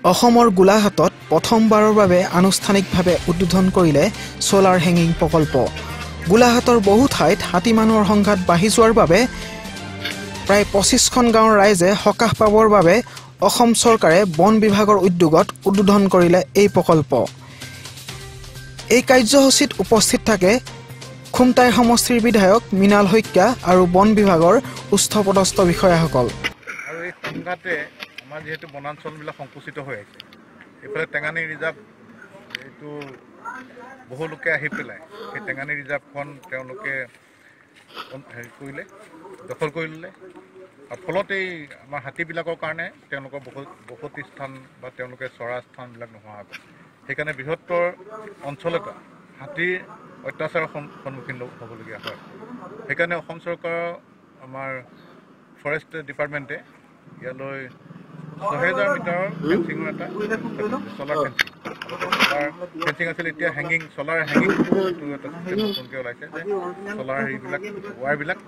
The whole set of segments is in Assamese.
অসমৰ গোলাঘাটত প্ৰথমবাৰৰ বাবে আনুষ্ঠানিকভাৱে উদ্বোধন কৰিলে সোলাৰ হেঙিং প্ৰকল্প। গোলাঘাটৰ বহু ঠাইত হাতী মানুহৰ সংঘাত বাঢ়ি যোৱাৰ বাবে প্ৰায় 25খন গাঁৱৰ ৰাইজে সকাহ পাবৰ বাবে অসম চৰকাৰে বন বিভাগৰ উদ্যোগত উদ্বোধন কৰিলে এই প্ৰকল্প। এই কাৰ্যসূচীত উপস্থিত থাকে খুমটাই সমষ্টিৰ বিধায়ক মৃণাল শইকীয়া আৰু বন বিভাগৰ উচ্চপদস্থ বিষয়াসকল। আৰু এই সংঘাতে আমাৰ যেহেতু বনাঞ্চলবিলাক সংকুচিত হৈ আছে, এইফালে টেঙানী ৰিজাৰ্ভ এইটো বহু লোকে আহি পেলাই সেই টেঙানী ৰিজাৰ্ভখন তেওঁলোকে হেৰি কৰিলে, দখল কৰি ল'লে। আৰু ফলত এই আমাৰ হাতীবিলাকৰ কাৰণে তেওঁলোকৰ বসতি স্থান বা তেওঁলোকে চৰা স্থানবিলাক নোহোৱা হৈ গ'ল। সেইকাৰণে বৃহত্তৰ অঞ্চল এটা হাতীৰ অত্যাচাৰৰ সন্মুখীন হ'বলগীয়া হয়। সেইকাৰণে অসম চৰকাৰৰ আমাৰ ফৰেষ্ট ডিপাৰ্টমেণ্টে ইয়ালৈ 6000 মিটাৰৰ ফেঞ্চিঙৰ এটা চলাৰ ফেঞ্চিং আছিল। এতিয়া হেঙিং চলাৰ হেঙিং এইটো এটা চিষ্টেম নতুনকৈ ওলাইছে যে চলাৰ হেৰিবিলাক ৱায়াৰবিলাক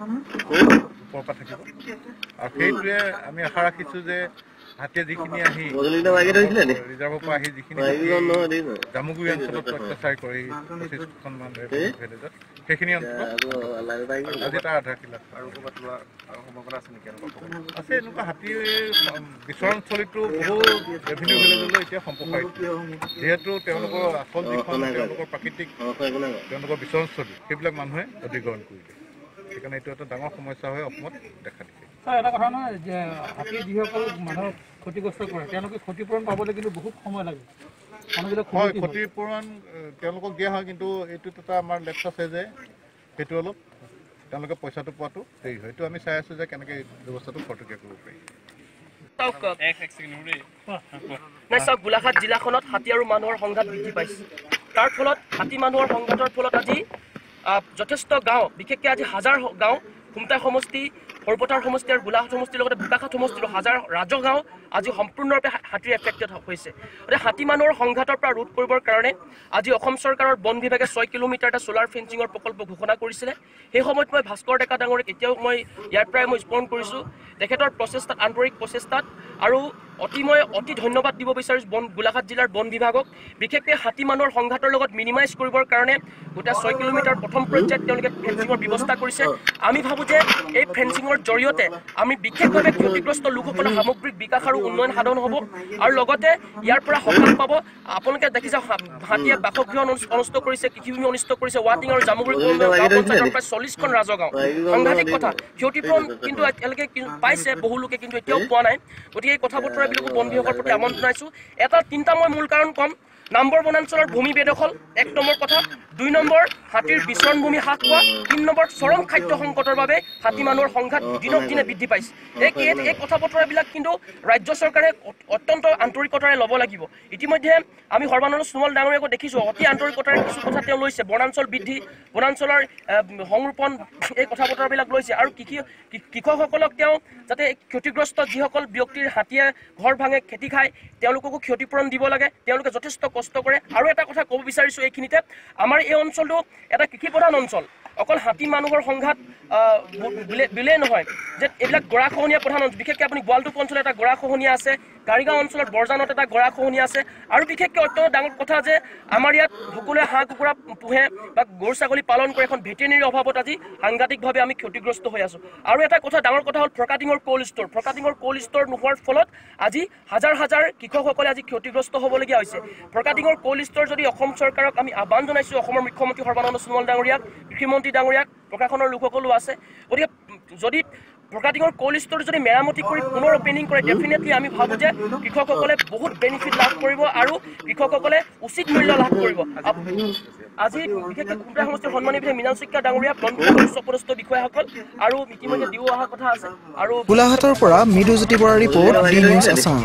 ওপৰৰ পৰা থাকিব। আৰু সেইটোৱে আমি আশা ৰাখিছোঁ যে হাতীয়ে যিখিনি আহি ৰিজাৰ্ভৰ পৰা আহি যিখিনি জামুগুৰি অঞ্চলত অত্যাচাৰ কৰি 25খনমান ভিলেজত সেইখিনি অঞ্চলত আজি তাৰ আধাৰশিলা আছে। এনেকুৱা হাতীৰ বিচৰণস্থলীটো বহু ৰেভিনিউ ভিলেজলৈ এতিয়া সম্প্ৰসাৰিত, যিহেতু তেওঁলোকৰ আচল যিখন তেওঁলোকৰ প্ৰাকৃতিক তেওঁলোকৰ বিচৰণস্থলী সেইবিলাক মানুহে অধিগ্ৰহণ কৰিলে। সেইকাৰণে এইটো এটা ডাঙৰ সমস্যা হৈ অসমত দেখা দিছে। এটা কথা নহয় যে হাতী যিসকল মানুহক ক্ষতিগ্ৰস্ত কৰে তেওঁলোকে ক্ষতিপূৰণ পাবলৈ কিন্তু বহুত সময় লাগে। হয়, ক্ষতিপূৰণ তেওঁলোকক দিয়া হয়, কিন্তু এইটোত এটা আমাৰ লেপছ আছে যে সেইটো অলপ তেওঁলোকে পইচাটো পোৱাটো দেৰি হয়। এইটো আমি চাই আছোঁ যে কেনেকৈ এই ব্যৱস্থাটো খৰতকীয়া কৰিব পাৰি। চাওক, গোলাঘাট জিলাখনত হাতী আৰু মানুহৰ সংঘাত বৃদ্ধি পাইছে। তাৰ ফলত হাতী মানুহৰ সংঘাতৰ ফলত আজি যথেষ্ট গাঁও, বিশেষকৈ আজি হাজাৰ গাঁও, খুমটাই সমষ্টি, সৰুপথাৰ সমষ্টি আৰু গোলাঘাট সমষ্টিৰ লগতে বোকাখাট সমষ্টিৰ হাজাৰ ৰাজহ গাঁও আজি সম্পূৰ্ণৰূপে হাতীৰ এফেক্টেড হৈছে। গতিকে হাতী মানুহৰ সংঘাতৰ পৰা ৰোধ কৰিবৰ কাৰণে আজি অসম চৰকাৰৰ বন বিভাগে 6 কিলোমিটাৰ এটা চলাৰ ফেঞ্চিঙৰ প্ৰকল্প ঘোষণা কৰিছিলে। সেই সময়ত মই ভাস্কৰ ডেকা ডাঙৰীক এতিয়াও মই ইয়াৰ পৰাই মই স্মৰণ কৰিছোঁ তেখেতৰ প্ৰচেষ্টাত, আন্তৰিক প্ৰচেষ্টাত। আৰু মই অতি ধন্যবাদ দিব বিচাৰিছোঁ গোলাঘাট জিলাৰ বন বিভাগক, বিশেষকৈ হাতী মানুহৰ সংঘাতৰ লগত মিনিমাইজ কৰিবৰ কাৰণে গোটেই 6 কিলোমিটাৰ প্ৰথম পৰ্যায়ত তেওঁলোকে ফেঞ্চিঙৰ ব্যৱস্থা কৰিছে। আমি ভাবোঁ যে এই ফেঞ্চিঙৰ জৰিয়তে আমি বিশেষভাৱে ক্ষতিগ্ৰস্ত লোকসকলৰ সামগ্ৰিক বিকাশ আৰু উন্নয়ন সাধন হ'ব। আৰু লগতে ইয়াৰ পৰা সকাহ পাব। আপোনালোকে দেখিছে হাতীয়ে বাসগৃহ অনিষ্ট কৰিছে, কৃষিভূমি অনিষ্ট কৰিছে, ৱাটিং আৰু জামুগুৰি গাঁও পঞ্চায়তৰ প্ৰায় 40খন ৰাজহ গাঁও। সাংঘাতিক কথা। ক্ষতিপূৰণ কিন্তু এতিয়ালৈকে পাইছে বহু লোকে, কিন্তু এতিয়াও পোৱা নাই। গতিকে এই কথা বতৰাবিলাকো বন বিভাগৰ প্ৰতি আমন্ত্ৰণ জনাইছোঁ। এটা 3টা মই মূল কাৰণ ক'ম। নম্বৰ বনাঞ্চলৰ ভূমি বেদখল 1 নম্বৰ কথা, 2 নম্বৰ হাতীৰ বিচৰণ ভূমি হ্ৰাস পোৱা, 3 নম্বৰ চৰম খাদ্য সংকটৰ বাবে হাতী মানুহৰ সংঘাত দিনক দিনে বৃদ্ধি পাইছে। এই কথা বতৰাবিলাক কিন্তু ৰাজ্য চৰকাৰে অত্যন্ত আন্তৰিকতাৰে ল'ব লাগিব। ইতিমধ্যে আমি সৰ্বানন্দ সোণোৱাল ডাঙৰীয়াকো দেখিছোঁ অতি আন্তৰিকতাৰে কিছু কথা তেওঁ লৈছে, বনাঞ্চল বৃদ্ধি, বনাঞ্চলৰ সংৰোপণ, এই কথা বতৰাবিলাক লৈছে। আৰু কৃষকসকলক তেওঁ যাতে ক্ষতিগ্ৰস্ত যিসকল ব্যক্তিৰ হাতীয়ে ঘৰ ভাঙে, খেতি খায়, তেওঁলোককো ক্ষতিপূৰণ দিব লাগে। তেওঁলোকে যথেষ্ট কষ্ট কৰে। আৰু এটা কথা ক'ব বিচাৰিছোঁ এইখিনিতে, আমাৰ এই অঞ্চলটো এটা কৃষিপ্ৰধান অঞ্চল। অকল হাতী মানুহৰ সংঘাত বুলিয়েই নহয় যে এইবিলাক গৰাখহনীয়া প্ৰধান অঞ্চল। বিশেষকৈ আপুনি গোৱালটোপ অঞ্চলত এটা গৰাখহনীয়া আছে, কাৰিগাঁও অঞ্চলত বৰজানত এটা গৰাখহনীয়া আছে। আৰু বিশেষকৈ অত্যন্ত ডাঙৰ কথা যে আমাৰ ইয়াত সকলোৱে হাঁহ কুকুৰা পোহে বা গৰু ছাগলী পালন কৰে, এখন ভেটেনেৰীৰ অভাৱত আজি সাংঘাতিকভাৱে আমি ক্ষতিগ্ৰস্ত হৈ আছোঁ। আৰু এটা কথা, ডাঙৰ কথা হ'ল ফৰকাটিঙৰ ক'ল্ড ষ্ট'ৰ নোহোৱাৰ ফলত আজি হাজাৰ হাজাৰ কৃষকসকলে আজি ক্ষতিগ্ৰস্ত হ'বলগীয়া হৈছে। ফৰকাটিঙৰ ক'ল্ড ষ্ট'ৰ যদি অসম চৰকাৰক আমি আহ্বান জনাইছোঁ, অসমৰ মুখ্যমন্ত্ৰী সৰ্বানন্দ সোণোৱাল ডাঙৰীয়াক, কৃষিমন্ত্ৰী ডাঙৰীয়াক, প্ৰশাসনৰ লোকসকলো আছে। গতিকে যদি ফৰকাটিঙৰ ক'ল্ড ষ্ট'ৰ যদি মেৰামতি কৰি পুনৰ অপেনিং কৰে, ডেফিনেটলি আমি ভাবোঁ যে কৃষকসকলে বহুত বেনিফিট লাভ কৰিব আৰু কৃষকসকলে উচিত মূল্য লাভ কৰিব। আজি বিশেষকৈ খুমটাই সমষ্টিৰ সন্মানীয় বিধায়ক মৃণাল শইকীয়া ডাঙৰীয়া, বন বিভাগৰ উচ্চপদস্থ বিষয়াসকল আৰু ইতিমধ্যে দিও অহা কথা আছে। আৰু গোলাঘাটৰ পৰা মৃদুজ্যোতি বৰাৰ ৰিপৰ্ট, ডি নিউজ আছাম।